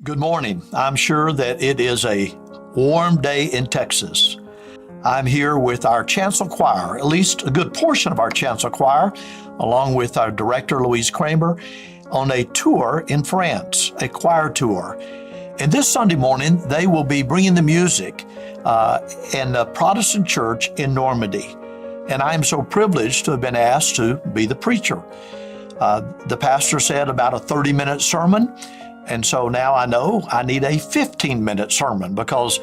Good morning. I'm sure that it is a warm day in Texas. I'm here with our chancel choir, at least a good portion of our chancel choir, along with our director, Louise Kramer, on a tour in France, a choir tour. And this Sunday morning, they will be bringing the music in the Protestant church in Normandy. And I am so privileged to have been asked to be the preacher. The pastor said about a 30-minute sermon. And so now I know I need a 15-minute sermon because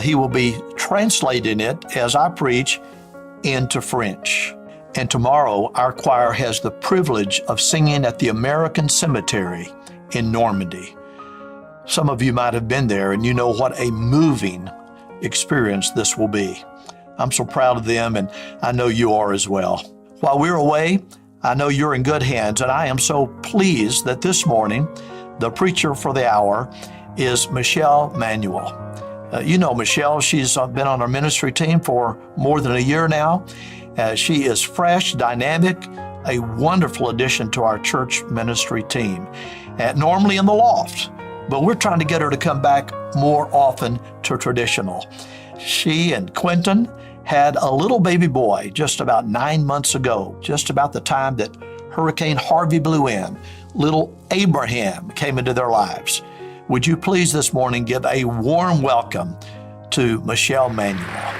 he will be translating it as I preach into French. And tomorrow our choir has the privilege of singing at the American Cemetery in Normandy. Some of you might have been there and you know what a moving experience this will be. I'm so proud of them, and I know you are as well. While we're away, I know you're in good hands, and I am so pleased that this morning the preacher for the hour is Manuel. You know Michelle, she's been on our ministry team for more than a year now. She is fresh, dynamic, a wonderful addition to our church ministry team. Normally in the loft, but we're trying to get her to come back more often to traditional. She and Quentin had a little baby boy just about 9 months ago, just about the time that Hurricane Harvey blew in. Little Abraham came into their lives. Would you please this morning give a warm welcome to Michelle Manuel.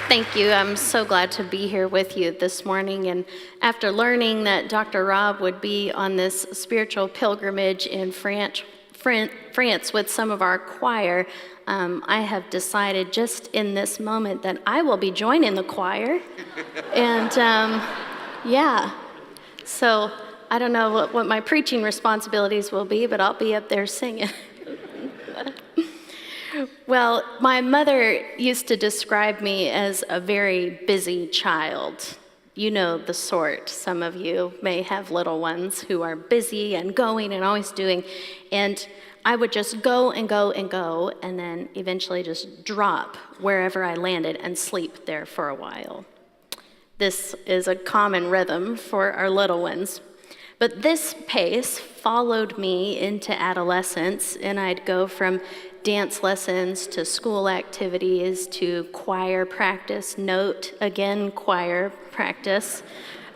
Thank you. I'm so glad to be here with you this morning. And after learning that Dr. Rob would be on this spiritual pilgrimage in France with some of our choir, I have decided just in this moment that I will be joining the choir. And so I don't know what my preaching responsibilities will be, but I'll be up there singing. Well, my mother used to describe me as a very busy child. You know the sort. Some of you may have little ones who are busy and going and always doing. And I would just go and go and go, and then eventually just drop wherever I landed and sleep there for a while. This is a common rhythm for our little ones. But this pace followed me into adolescence, and I'd go from dance lessons to school activities to choir practice, note again, choir practice,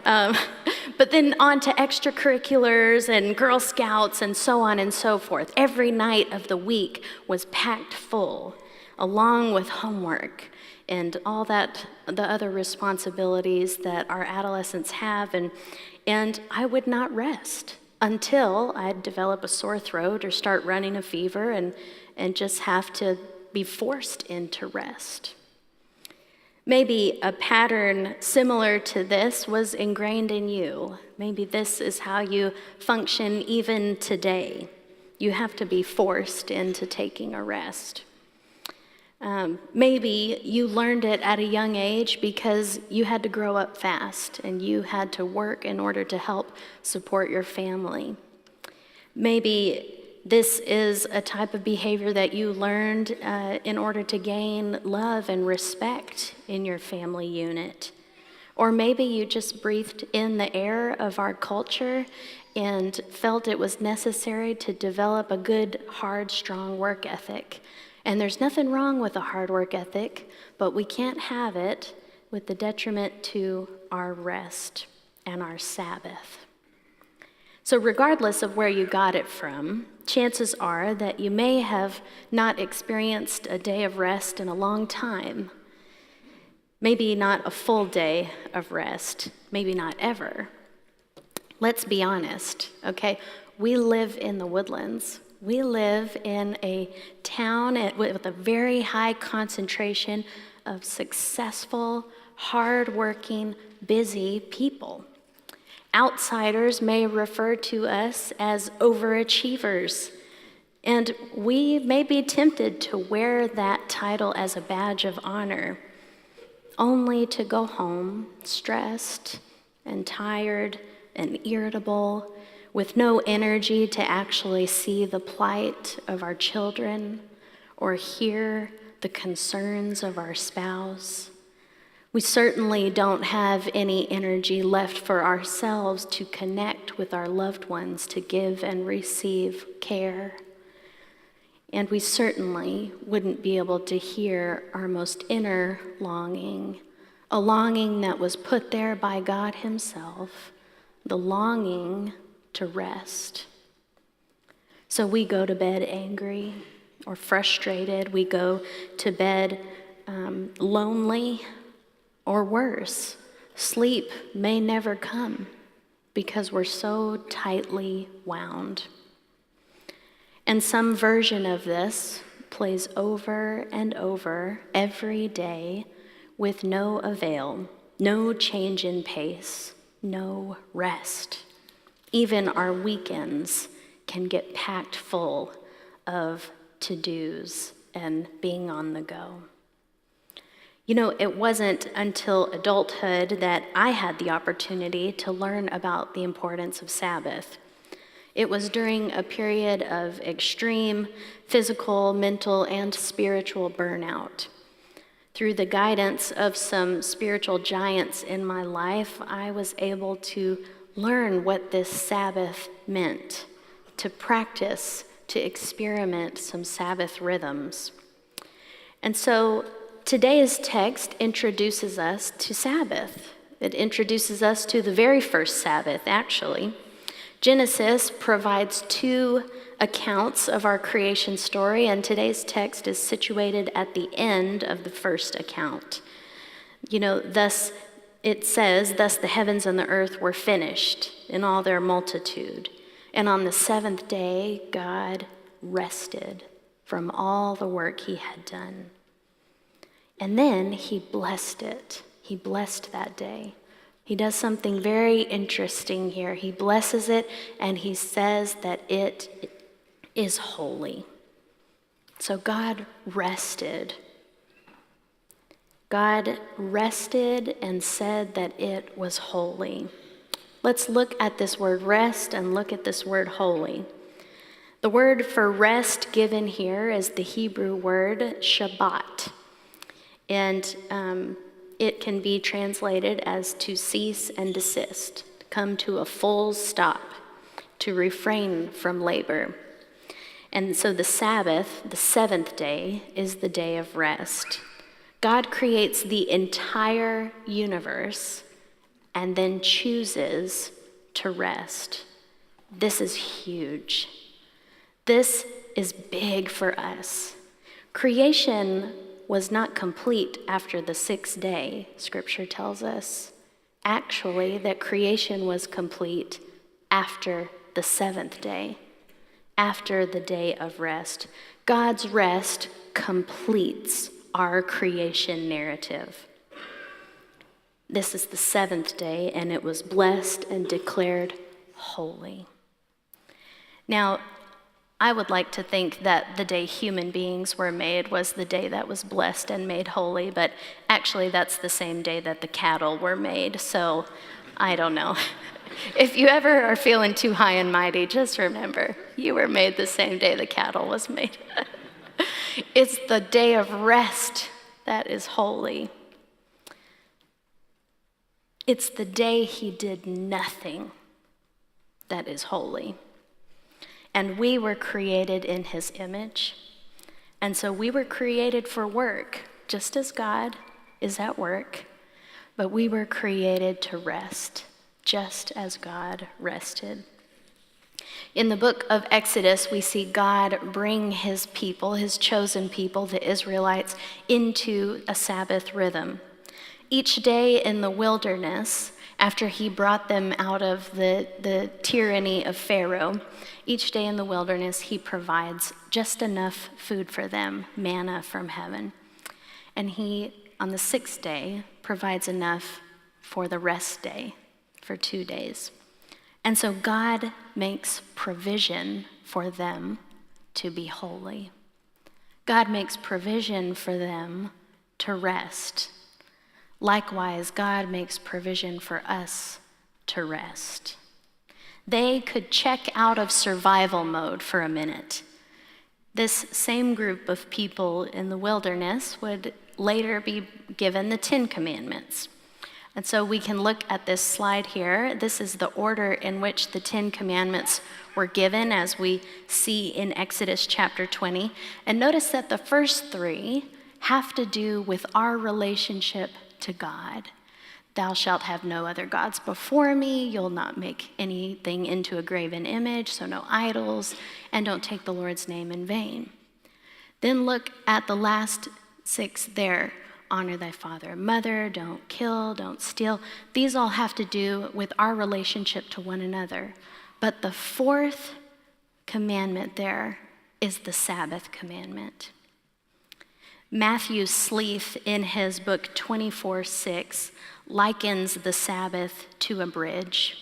but then on to extracurriculars and Girl Scouts and so on and so forth. Every night of the week was packed full, along with homework and all that, the other responsibilities that our adolescents have, and I would not rest until I'd develop a sore throat or start running a fever and just have to be forced into rest. Maybe a pattern similar to this was ingrained in you. Maybe this is how you function even today. You have to be forced into taking a rest. Maybe you learned it at a young age because you had to grow up fast and you had to work in order to help support your family. Maybe this is a type of behavior that you learned in order to gain love and respect in your family unit. Or maybe you just breathed in the air of our culture and felt it was necessary to develop a good, hard, strong work ethic. And there's nothing wrong with a hard work ethic, but we can't have it with the detriment to our rest and our Sabbath. So regardless of where you got it from, chances are that you may have not experienced a day of rest in a long time. Maybe not a full day of rest, maybe not ever. Let's be honest, okay? We live in the woodlands. We live in a town with a very high concentration of successful, hardworking, busy people. Outsiders may refer to us as overachievers, and we may be tempted to wear that title as a badge of honor, only to go home stressed and tired and irritable, with no energy to actually see the plight of our children or hear the concerns of our spouse. We certainly don't have any energy left for ourselves to connect with our loved ones, to give and receive care. And we certainly wouldn't be able to hear our most inner longing, a longing that was put there by God himself, the longing to rest. So we go to bed angry or frustrated. We go to bed lonely, or worse, sleep may never come because we're so tightly wound. And some version of this plays over and over every day with no avail, no change in pace, no rest. Even our weekends can get packed full of to-dos and being on the go. You know, it wasn't until adulthood that I had the opportunity to learn about the importance of Sabbath. It was during a period of extreme physical, mental, and spiritual burnout. Through the guidance of some spiritual giants in my life, I was able to learn what this Sabbath meant, to practice, to experiment some Sabbath rhythms. And so today's text introduces us to Sabbath. It introduces us to the very first Sabbath, actually. Genesis provides two accounts of our creation story, and today's text is situated at the end of the first account. You know, thus it says, "Thus the heavens and the earth were finished in all their multitude. And on the seventh day, God rested from all the work he had done. And then he blessed it. He blessed that day." He does something very interesting here. He blesses it and he says that it is holy. So God rested. God rested and said that it was holy. Let's look at this word rest and look at this word holy. The word for rest given here is the Hebrew word Shabbat. And it can be translated as to cease and desist, come to a full stop, to refrain from labor. And so the Sabbath, the seventh day, is the day of rest. God creates the entire universe and then chooses to rest. This is huge. This is big for us. Creation was not complete after the sixth day, Scripture tells us. Actually, that creation was complete after the seventh day, after the day of rest. God's rest completes our creation narrative. This is the seventh day, and it was blessed and declared holy. Now, I would like to think that the day human beings were made was the day that was blessed and made holy, but actually that's the same day that the cattle were made, so I don't know. If you ever are feeling too high and mighty, just remember, you were made the same day the cattle was made. It's the day of rest that is holy. It's the day he did nothing that is holy. And we were created in his image. And so we were created for work, just as God is at work. But we were created to rest, just as God rested. In the book of Exodus, we see God bring his people, his chosen people, the Israelites, into a Sabbath rhythm. Each day in the wilderness, after he brought them out of the tyranny of Pharaoh, each day in the wilderness, he provides just enough food for them, manna from heaven. And he, on the sixth day, provides enough for the rest day, for 2 days. And so God makes provision for them to be holy. God makes provision for them to rest. Likewise, God makes provision for us to rest. They could check out of survival mode for a minute. This same group of people in the wilderness would later be given the 10 Commandments. And so we can look at this slide here. This is the order in which the 10 Commandments were given, as we see in Exodus chapter 20. And notice that the first 3 have to do with our relationship to God. Thou shalt have no other gods before me. You'll not make anything into a graven image, so no idols, and don't take the Lord's name in vain. Then look at the last 6 there. Honor thy father and mother, don't kill, don't steal. These all have to do with our relationship to one another. But the 4th commandment there is the Sabbath commandment. Matthew Sleeth, in his book 24:6, likens the Sabbath to a bridge.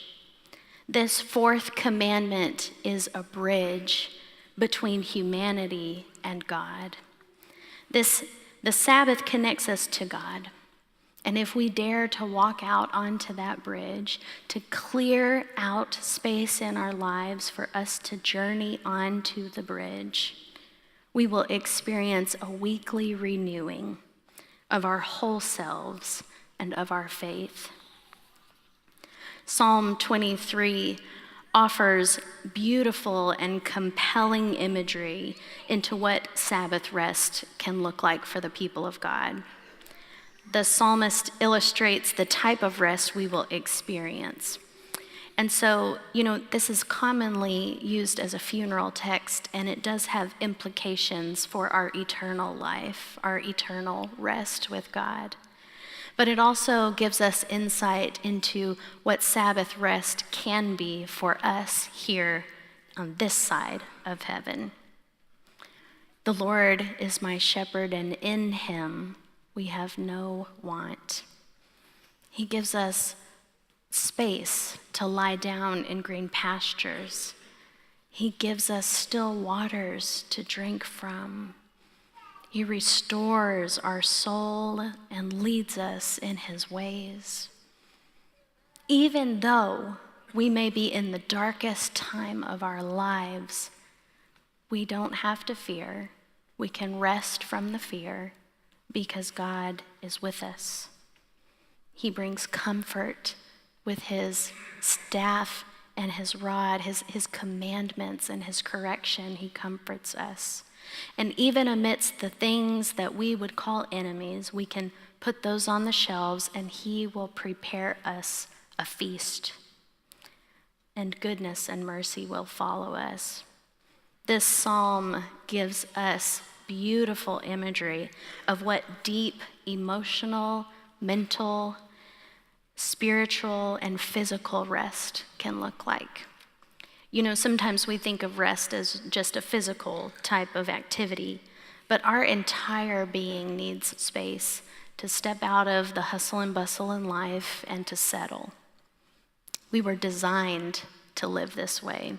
This 4th commandment is a bridge between humanity and God. The Sabbath connects us to God. And if we dare to walk out onto that bridge, to clear out space in our lives for us to journey onto the bridge, we will experience a weekly renewing of our whole selves and of our faith. Psalm 23 offers beautiful and compelling imagery into what Sabbath rest can look like for the people of God. The psalmist illustrates the type of rest we will experience. And so, this is commonly used as a funeral text, and it does have implications for our eternal life, our eternal rest with God. But it also gives us insight into what Sabbath rest can be for us here on this side of heaven. The Lord is my shepherd, and in him we have no want. He gives us space to lie down in green pastures. He gives us still waters to drink from. He restores our soul and leads us in his ways. Even though we may be in the darkest time of our lives, we don't have to fear. We can rest from the fear because God is with us. He brings comfort with his staff and his rod, his commandments and his correction. He comforts us. And even amidst the things that we would call enemies, we can put those on the shelves and he will prepare us a feast. And goodness and mercy will follow us. This psalm gives us beautiful imagery of what deep emotional, mental, spiritual, and physical rest can look like. Sometimes we think of rest as just a physical type of activity, but our entire being needs space to step out of the hustle and bustle in life and to settle. We were designed to live this way.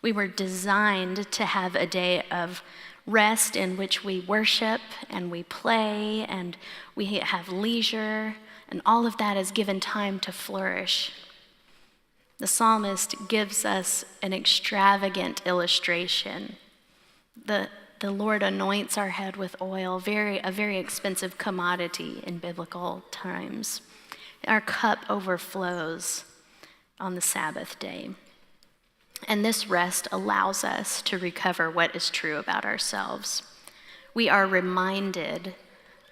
We were designed to have a day of rest in which we worship and we play and we have leisure, and all of that is given time to flourish. The psalmist gives us an extravagant illustration. The Lord anoints our head with oil, a very expensive commodity in biblical times. Our cup overflows on the Sabbath day. And this rest allows us to recover what is true about ourselves. We are reminded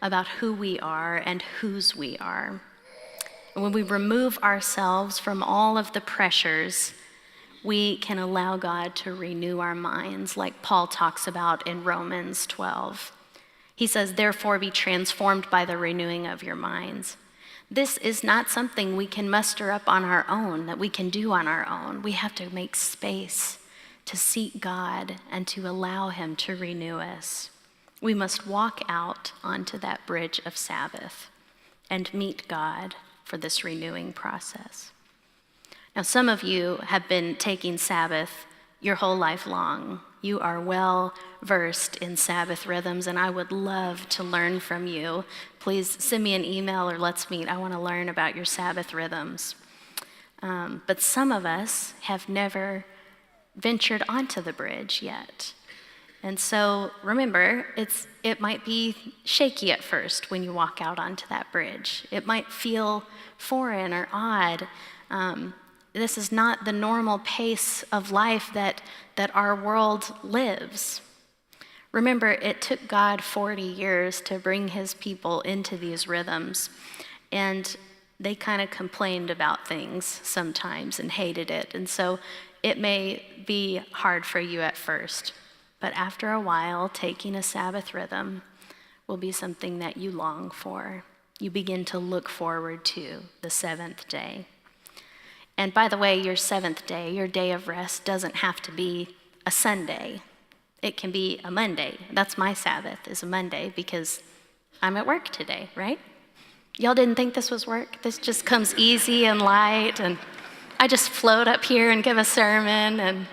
about who we are and whose we are. And when we remove ourselves from all of the pressures, we can allow God to renew our minds, like Paul talks about in Romans 12. He says, therefore be transformed by the renewing of your minds. This is not something we can muster up on our own, that we can do on our own. We have to make space to seek God and to allow him to renew us. We must walk out onto that bridge of Sabbath and meet God for this renewing process. Now, some of you have been taking Sabbath your whole life long. You are well versed in Sabbath rhythms, and I would love to learn from you. Please send me an email or let's meet. I want to learn about your Sabbath rhythms. But some of us have never ventured onto the bridge yet. And so remember, it might be shaky at first when you walk out onto that bridge. It might feel foreign or odd. This is not the normal pace of life that our world lives. Remember, it took God 40 years to bring his people into these rhythms, and they kind of complained about things sometimes and hated it. And so it may be hard for you at first, but after a while, taking a Sabbath rhythm will be something that you long for. You begin to look forward to the seventh day. And by the way, your seventh day, your day of rest, doesn't have to be a Sunday. It can be a Monday. That's my Sabbath, is a Monday, because I'm at work today, right? Y'all didn't think this was work? This just comes easy and light, and I just float up here and give a sermon. And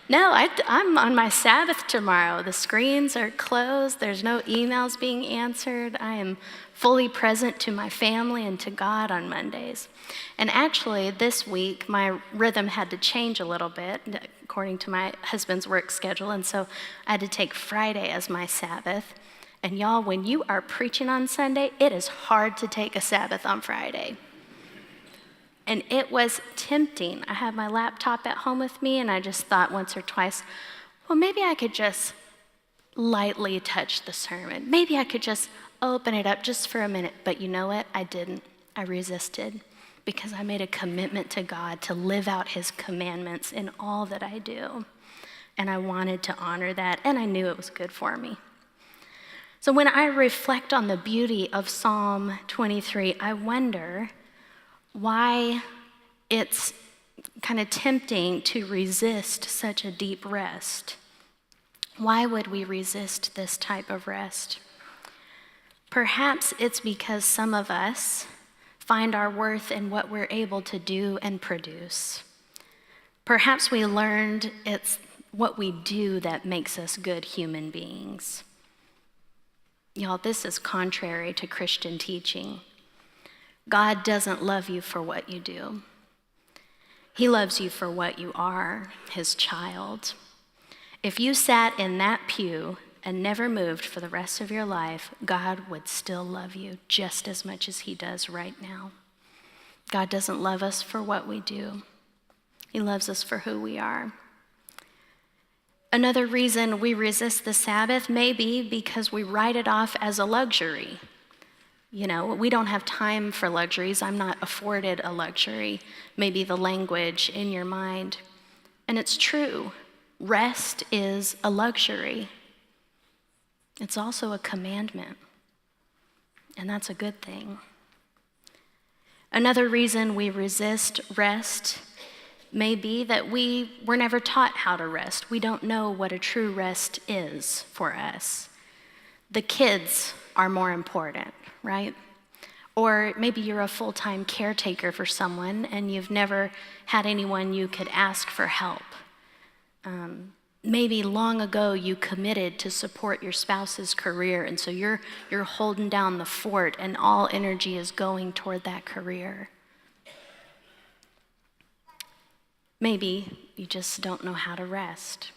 no, I'm on my Sabbath tomorrow. The screens are closed. There's no emails being answered. I am fully present to my family and to God on Mondays. And actually, this week, my rhythm had to change a little bit according to my husband's work schedule, and so I had to take Friday as my Sabbath. And y'all, when you are preaching on Sunday, it is hard to take a Sabbath on Friday. And it was tempting. I had my laptop at home with me, and I just thought once or twice, well, maybe I could just lightly touch the sermon. Maybe I could just open it up just for a minute. But you know what? I didn't. I resisted, because I made a commitment to God to live out his commandments in all that I do. And I wanted to honor that, and I knew it was good for me. So when I reflect on the beauty of Psalm 23, I wonder why it's kind of tempting to resist such a deep rest. Why would we resist this type of rest? Perhaps it's because some of us find our worth in what we're able to do and produce. Perhaps we learned it's what we do that makes us good human beings. Y'all, this is contrary to Christian teaching. God doesn't love you for what you do. He loves you for what you are, his child. If you sat in that pew and never moved for the rest of your life, God would still love you just as much as he does right now. God doesn't love us for what we do. He loves us for who we are. Another reason we resist the Sabbath may be because we write it off as a luxury. You know, we don't have time for luxuries. I'm not afforded a luxury. Maybe the language in your mind. And it's true. Rest is a luxury. It's also a commandment. And that's a good thing. Another reason we resist rest may be that we were never taught how to rest. We don't know what a true rest is for us. The kids are more important, right? Or maybe you're a full-time caretaker for someone and you've never had anyone you could ask for help. Maybe long ago you committed to support your spouse's career, and so you're holding down the fort and all energy is going toward that career. Maybe you just don't know how to rest.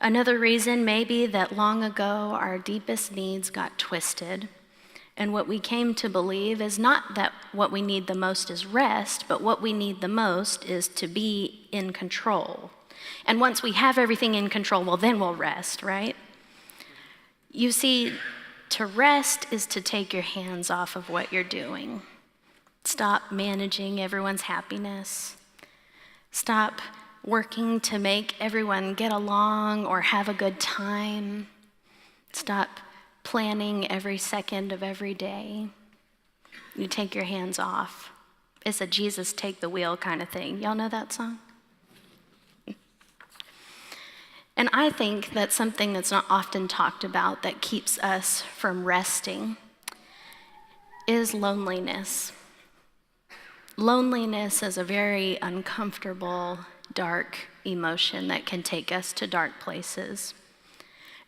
Another reason may be that long ago our deepest needs got twisted, and what we came to believe is not that what we need the most is rest, but what we need the most is to be in control. And once we have everything in control, well, then we'll rest, right? You see, to rest is to take your hands off of what you're doing. Stop managing everyone's happiness. Stop working to make everyone get along or have a good time. Stop planning every second of every day. You take your hands off. It's a Jesus take the wheel kind of thing. Y'all know that song? And I think that's something that's not often talked about that keeps us from resting is loneliness. Loneliness is a very uncomfortable, dark emotion that can take us to dark places.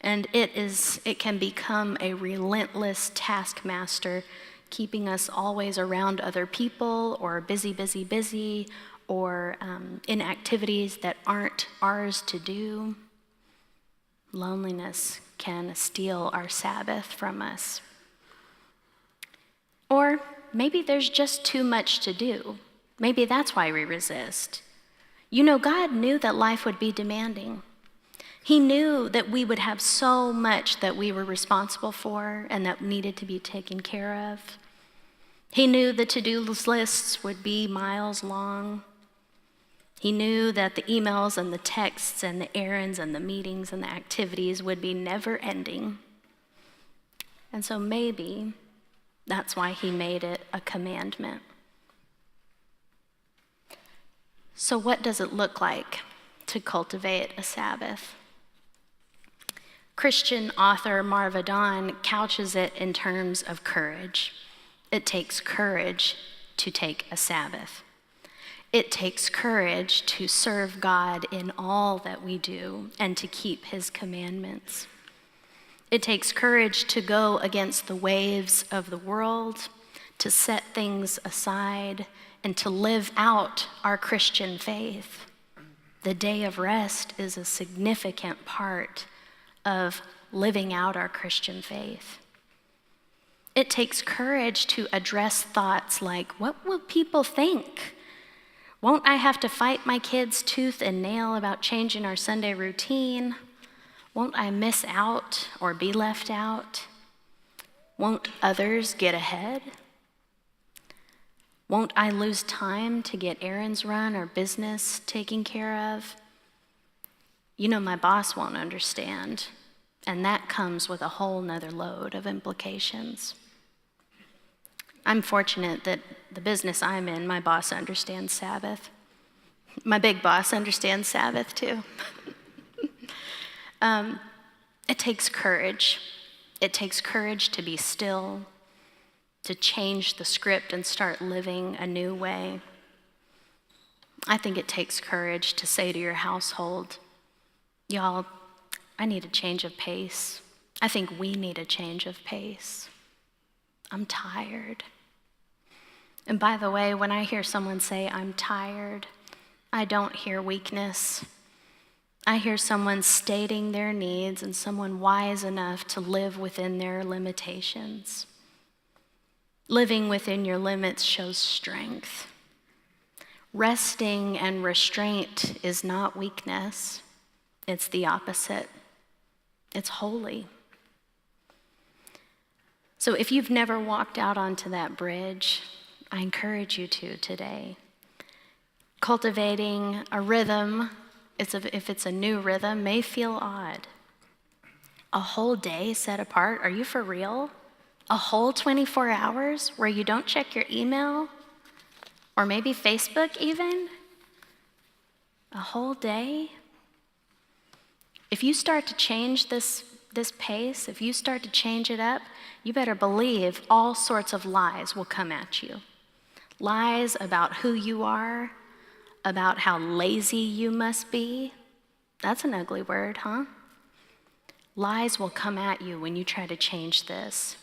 And it can become a relentless taskmaster, keeping us always around other people or busy, or in activities that aren't ours to do. Loneliness can steal our Sabbath from us. Or maybe there's just too much to do. Maybe that's why we resist. You know, God knew that life would be demanding. He knew that we would have so much that we were responsible for and that needed to be taken care of. He knew the to-do lists would be miles long. He knew that the emails and the texts and the errands and the meetings and the activities would be never ending. And so maybe that's why he made it a commandment. So what does it look like to cultivate a Sabbath? Christian author Marva Dawn couches it in terms of courage. It takes courage to take a Sabbath. It takes courage to serve God in all that we do and to keep his commandments. It takes courage to go against the waves of the world, to set things aside, and to live out our Christian faith. The day of rest is a significant part of living out our Christian faith. It takes courage to address thoughts like, what will people think? Won't I have to fight my kids tooth and nail about changing our Sunday routine? Won't I miss out or be left out? Won't others get ahead? Won't I lose time to get errands run or business taken care of? You know, my boss won't understand, and that comes with a whole nother load of implications. I'm fortunate that the business I'm in, my boss understands Sabbath. My big boss understands Sabbath too. It takes courage. It takes courage to be still, to change the script and start living a new way. I think it takes courage to say to your household, y'all, I need a change of pace. I think we need a change of pace. I'm tired. And by the way, when I hear someone say, I'm tired, I don't hear weakness. I hear someone stating their needs and someone wise enough to live within their limitations. Living within your limits shows strength. Resting and restraint is not weakness. It's the opposite. It's holy. So if you've never walked out onto that bridge, I encourage you to today. Cultivating a rhythm, if it's a new rhythm, may feel odd. A whole day set apart, are you for real? A whole 24 hours where you don't check your email? Or maybe Facebook even? A whole day? If you start to change this pace, if you start to change it up, you better believe all sorts of lies will come at you. Lies about who you are, about how lazy you must be. That's an ugly word, huh? Lies will come at you when you try to change this.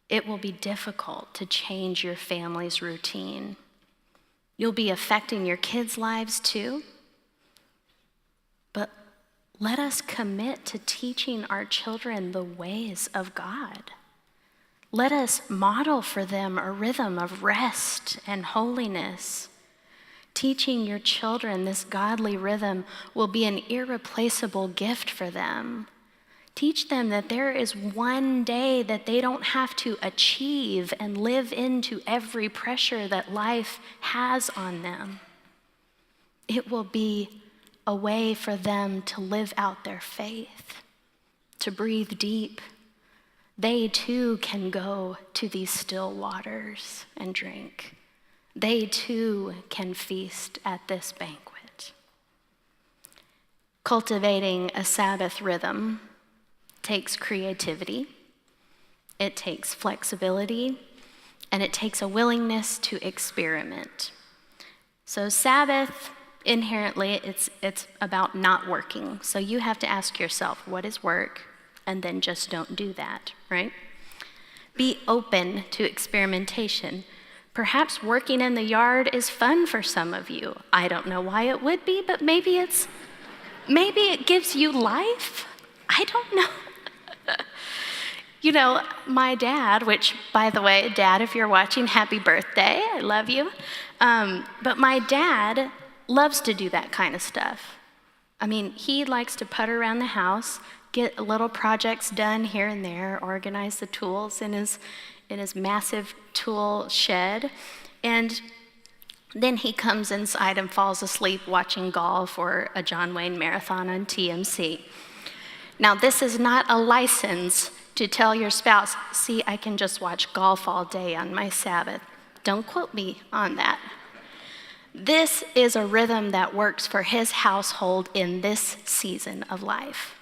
It will be difficult to change your family's routine. You'll be affecting your kids' lives too. But let us commit to teaching our children the ways of God. Let us model for them a rhythm of rest and holiness. Teaching your children this godly rhythm will be an irreplaceable gift for them. Teach them that there is one day that they don't have to achieve and live into every pressure that life has on them. It will be a way for them to live out their faith, to breathe deep. They too can go to these still waters and drink. They too can feast at this banquet. Cultivating a Sabbath rhythm takes creativity, it takes flexibility, and it takes a willingness to experiment. So Sabbath, inherently, it's about not working. So you have to ask yourself, what is work? And then just don't do that, right? Be open to experimentation. Perhaps working in the yard is fun for some of you. I don't know why it would be, but maybe it's Maybe it gives you life. I don't know. You know, my dad, which, by the way, Dad, if you're watching, happy birthday. I love you. But my dad loves to do that kind of stuff. I mean, he likes to putter around the house, get little projects done here and there, organize the tools in his massive tool shed, and then he comes inside and falls asleep watching golf or a John Wayne marathon on TMC. Now, this is not a license to tell your spouse, see, I can just watch golf all day on my Sabbath. Don't quote me on that. This is a rhythm that works for his household in this season of life.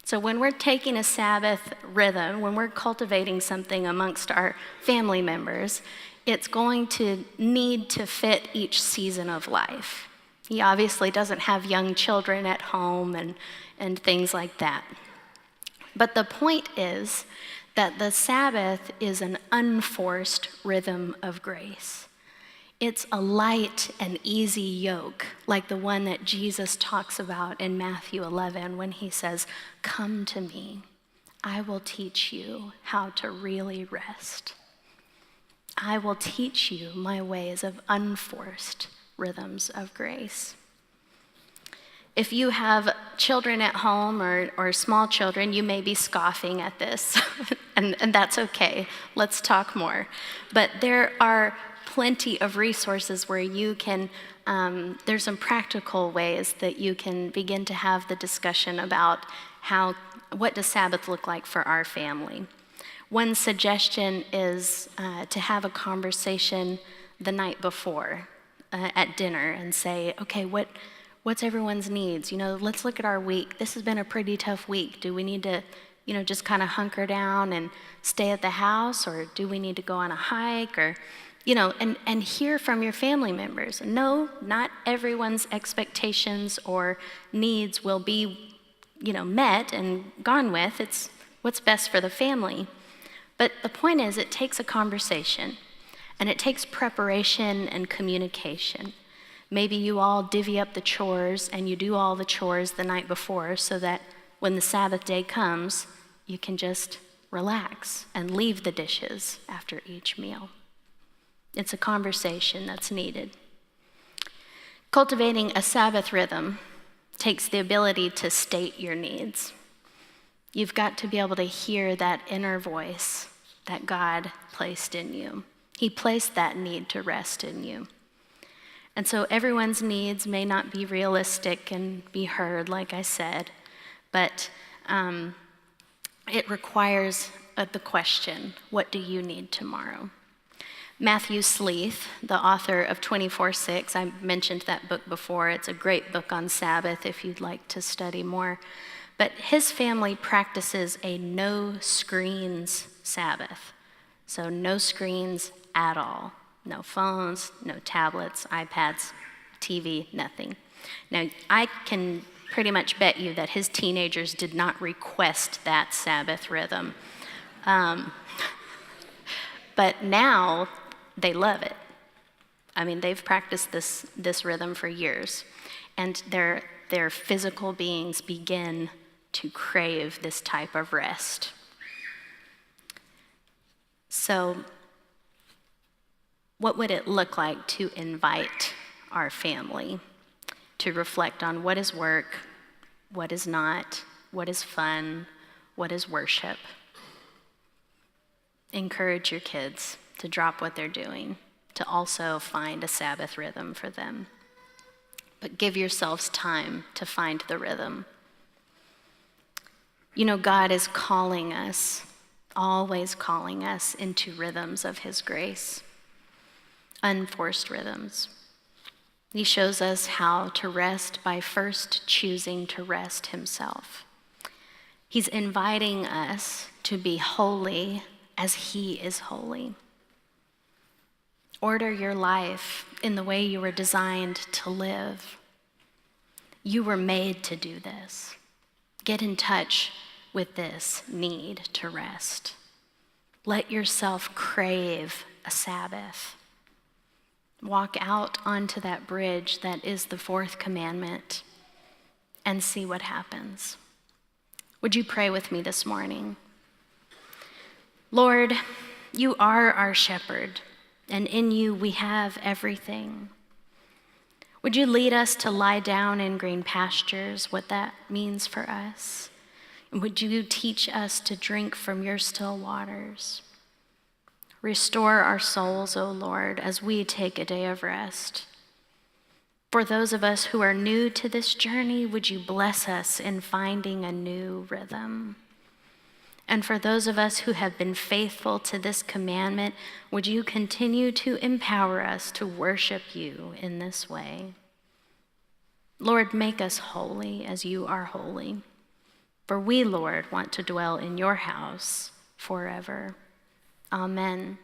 So when we're taking a Sabbath rhythm, when we're cultivating something amongst our family members, it's going to need to fit each season of life. He obviously doesn't have young children at home and things like that. But the point is that the Sabbath is an unforced rhythm of grace. It's a light and easy yoke, like the one that Jesus talks about in Matthew 11 when he says, "Come to me, I will teach you how to really rest. I will teach you my ways of unforced rhythms of grace." If you have children at home or small children, you may be scoffing at this, and that's okay. Let's talk more. But there are plenty of resources where you can, there's some practical ways that you can begin to have the discussion about what does Sabbath look like for our family. One suggestion is to have a conversation the night before at dinner and say, okay, what's everyone's needs? You know, let's look at our week. This has been a pretty tough week. Do we need to, just kind of hunker down and stay at the house, or do we need to go on a hike, or, and hear from your family members. No, not everyone's expectations or needs will be, met and gone with. It's what's best for the family. But the point is, it takes a conversation, and it takes preparation and communication. Maybe you all divvy up the chores and you do all the chores the night before so that when the Sabbath day comes, you can just relax and leave the dishes after each meal. It's a conversation that's needed. Cultivating a Sabbath rhythm takes the ability to state your needs. You've got to be able to hear that inner voice that God placed in you. He placed that need to rest in you. And so everyone's needs may not be realistic and be heard, like I said, but it requires the question, what do you need tomorrow? Matthew Sleeth, the author of 24/6, I mentioned that book before. It's a great book on Sabbath if you'd like to study more. But his family practices a no screens Sabbath. So no screens at all. No phones, no tablets, iPads, TV, nothing. Now, I can pretty much bet you that his teenagers did not request that Sabbath rhythm. But now they love it. I mean, they've practiced this rhythm for years, and their physical beings begin to crave this type of rest. So, what would it look like to invite our family to reflect on what is work, what is not, what is fun, what is worship? Encourage your kids to drop what they're doing, to also find a Sabbath rhythm for them. But give yourselves time to find the rhythm. God is calling us, always calling us into rhythms of his grace. Unforced rhythms. He shows us how to rest by first choosing to rest himself. He's inviting us to be holy as he is holy. Order your life in the way you were designed to live. You were made to do this. Get in touch with this need to rest. Let yourself crave a Sabbath. Walk out onto that bridge that is the fourth commandment and see what happens. Would you pray with me this morning? Lord, you are our shepherd, and in you we have everything. Would you lead us to lie down in green pastures, what that means for us? And would you teach us to drink from your still waters? Restore our souls, O Lord, as we take a day of rest. For those of us who are new to this journey, would you bless us in finding a new rhythm? And for those of us who have been faithful to this commandment, would you continue to empower us to worship you in this way? Lord, make us holy as you are holy. For we, Lord, want to dwell in your house forever. Amen.